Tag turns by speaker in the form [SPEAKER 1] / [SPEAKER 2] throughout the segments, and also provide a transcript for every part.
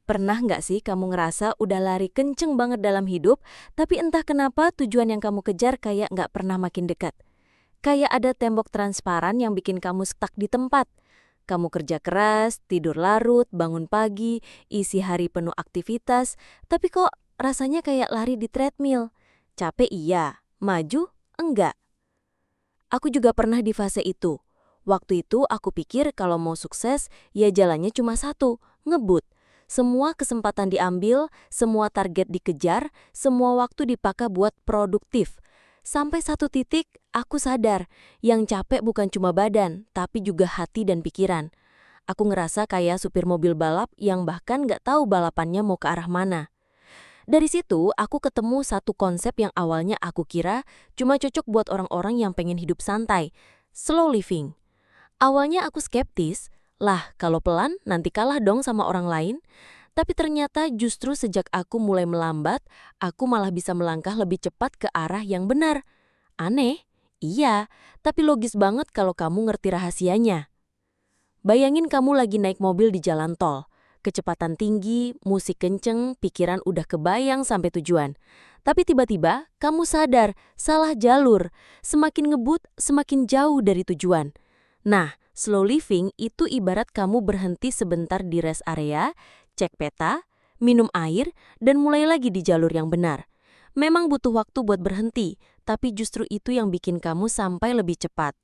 [SPEAKER 1] Pernah nggak sih kamu ngerasa udah lari kenceng banget dalam hidup, tapi entah kenapa tujuan yang kamu kejar kayak nggak pernah makin dekat? Kayak ada tembok transparan yang bikin kamu stuck di tempat. Kamu kerja keras, tidur larut, bangun pagi, isi hari penuh aktivitas, tapi kok rasanya kayak lari di treadmill. Capek iya, maju enggak. Aku juga pernah di fase itu. Waktu itu aku pikir kalau mau sukses, ya jalannya cuma satu, ngebut. Semua kesempatan diambil, semua target dikejar, semua waktu dipakai buat produktif. Sampai satu titik, aku sadar, yang capek bukan cuma badan, tapi juga hati dan pikiran. Aku ngerasa kayak supir mobil balap yang bahkan nggak tahu balapannya mau ke arah mana. Dari situ, aku ketemu satu konsep yang awalnya aku kira cuma cocok buat orang-orang yang pengen hidup santai, slow living. Awalnya aku skeptis, lah kalau pelan nanti kalah dong sama orang lain. Tapi ternyata justru sejak aku mulai melambat, aku malah bisa melangkah lebih cepat ke arah yang benar. Aneh? Iya, tapi logis banget kalau kamu ngerti rahasianya. Bayangin kamu lagi naik mobil di jalan tol. Kecepatan tinggi, musik kenceng, pikiran udah kebayang sampai tujuan. Tapi tiba-tiba kamu sadar, salah jalur. Semakin ngebut, semakin jauh dari tujuan. Nah, slow living itu ibarat kamu berhenti sebentar di rest area, cek peta, minum air, dan mulai lagi di jalur yang benar. Memang butuh waktu buat berhenti, tapi justru itu yang bikin kamu sampai lebih cepat.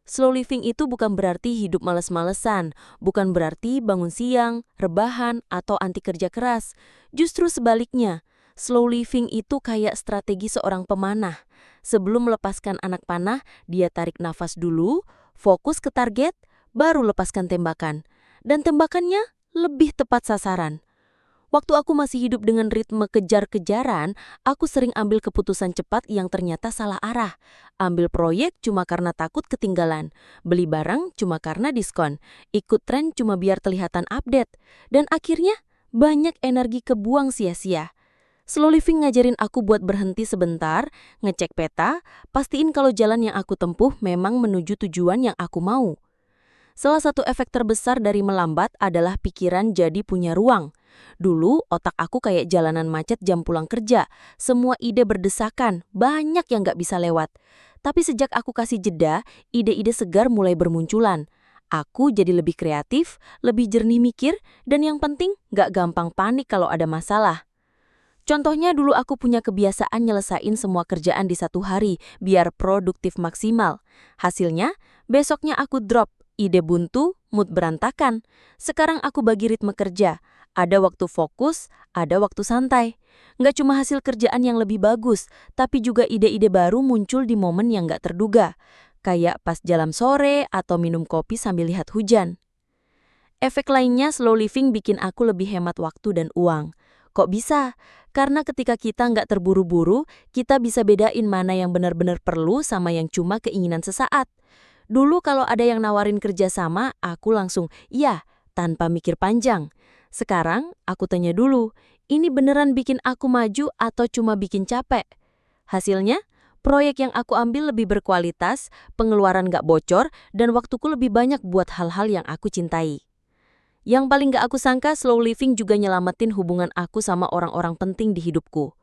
[SPEAKER 1] Slow living itu bukan berarti hidup males-malesan, bukan berarti bangun siang, rebahan, atau anti kerja keras. Justru sebaliknya, slow living itu kayak strategi seorang pemanah. Sebelum melepaskan anak panah, dia tarik nafas dulu, fokus ke target, baru lepaskan tembakan. Dan tembakannya lebih tepat sasaran. Waktu aku masih hidup dengan ritme kejar-kejaran, aku sering ambil keputusan cepat yang ternyata salah arah. Ambil proyek cuma karena takut ketinggalan. Beli barang cuma karena diskon. Ikut tren cuma biar kelihatan update. Dan akhirnya, banyak energi kebuang sia-sia. Slow living ngajarin aku buat berhenti sebentar, ngecek peta, pastiin kalau jalan yang aku tempuh memang menuju tujuan yang aku mau. Salah satu efek terbesar dari melambat adalah pikiran jadi punya ruang. Dulu, otak aku kayak jalanan macet jam pulang kerja. Semua ide berdesakan, banyak yang gak bisa lewat. Tapi sejak aku kasih jeda, ide-ide segar mulai bermunculan. Aku jadi lebih kreatif, lebih jernih mikir, dan yang penting gak gampang panik kalau ada masalah. Contohnya dulu aku punya kebiasaan nyelesain semua kerjaan di satu hari, biar produktif maksimal. Hasilnya, besoknya aku drop, ide buntu, mood berantakan. Sekarang aku bagi ritme kerja. Ada waktu fokus, ada waktu santai. Nggak cuma hasil kerjaan yang lebih bagus, tapi juga ide-ide baru muncul di momen yang nggak terduga. Kayak pas jalan sore atau minum kopi sambil lihat hujan. Efek lainnya slow living bikin aku lebih hemat waktu dan uang. Kok bisa? Karena ketika kita nggak terburu-buru, kita bisa bedain mana yang benar-benar perlu sama yang cuma keinginan sesaat. Dulu kalau ada yang nawarin kerja sama, aku langsung, iya, tanpa mikir panjang. Sekarang, aku tanya dulu, ini beneran bikin aku maju atau cuma bikin capek? Hasilnya, proyek yang aku ambil lebih berkualitas, pengeluaran nggak bocor, dan waktuku lebih banyak buat hal-hal yang aku cintai. Yang paling gak aku sangka, slow living juga nyelamatin hubungan aku sama orang-orang penting di hidupku.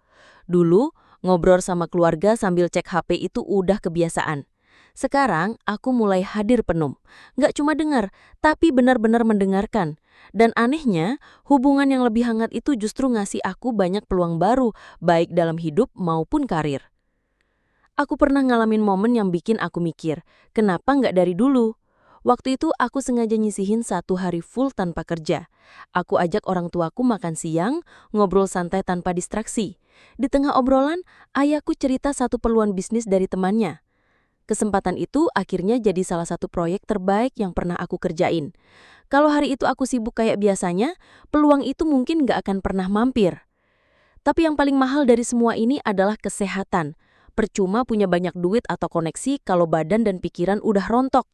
[SPEAKER 1] Dulu, ngobrol sama keluarga sambil cek HP itu udah kebiasaan. Sekarang, aku mulai hadir penuh. Gak cuma dengar, tapi benar-benar mendengarkan. Dan anehnya, hubungan yang lebih hangat itu justru ngasih aku banyak peluang baru, baik dalam hidup maupun karir. Aku pernah ngalamin momen yang bikin aku mikir, kenapa nggak dari dulu? Waktu itu aku sengaja nyisihin satu hari full tanpa kerja. Aku ajak orang tuaku makan siang, ngobrol santai tanpa distraksi. Di tengah obrolan, ayahku cerita satu peluang bisnis dari temannya. Kesempatan itu akhirnya jadi salah satu proyek terbaik yang pernah aku kerjain. Kalau hari itu aku sibuk kayak biasanya, peluang itu mungkin nggak akan pernah mampir. Tapi yang paling mahal dari semua ini adalah kesehatan. Percuma punya banyak duit atau koneksi kalau badan dan pikiran udah rontok.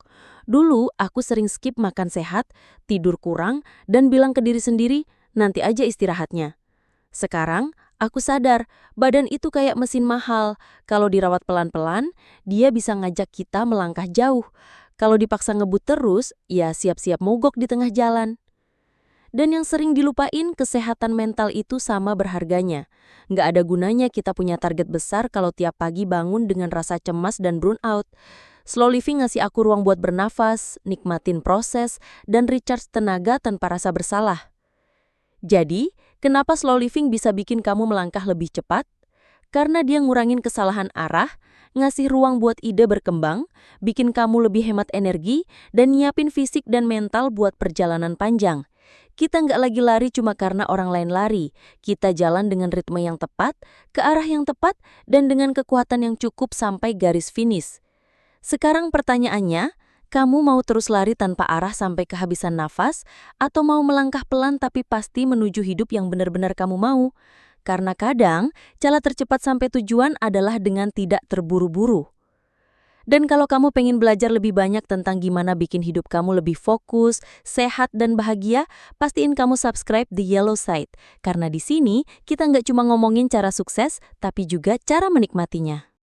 [SPEAKER 1] Dulu aku sering skip makan sehat, tidur kurang, dan bilang ke diri sendiri, nanti aja istirahatnya. Sekarang, aku sadar badan itu kayak mesin mahal. Kalau dirawat pelan-pelan, dia bisa ngajak kita melangkah jauh. Kalau dipaksa ngebut terus, ya siap-siap mogok di tengah jalan. Dan yang sering dilupain, kesehatan mental itu sama berharganya. Nggak ada gunanya kita punya target besar kalau tiap pagi bangun dengan rasa cemas dan burnout. Slow living ngasih aku ruang buat bernafas, nikmatin proses, dan recharge tenaga tanpa rasa bersalah. Jadi, kenapa slow living bisa bikin kamu melangkah lebih cepat? Karena dia ngurangin kesalahan arah, ngasih ruang buat ide berkembang, bikin kamu lebih hemat energi, dan nyiapin fisik dan mental buat perjalanan panjang. Kita nggak lagi lari cuma karena orang lain lari. Kita jalan dengan ritme yang tepat, ke arah yang tepat, dan dengan kekuatan yang cukup sampai garis finish. Sekarang pertanyaannya, kamu mau terus lari tanpa arah sampai kehabisan nafas, atau mau melangkah pelan tapi pasti menuju hidup yang benar-benar kamu mau? Karena kadang, cara tercepat sampai tujuan adalah dengan tidak terburu-buru. Dan kalau kamu pengen belajar lebih banyak tentang gimana bikin hidup kamu lebih fokus, sehat, dan bahagia, pastiin kamu subscribe di Yellow Side. Karena di sini, kita nggak cuma ngomongin cara sukses, tapi juga cara menikmatinya.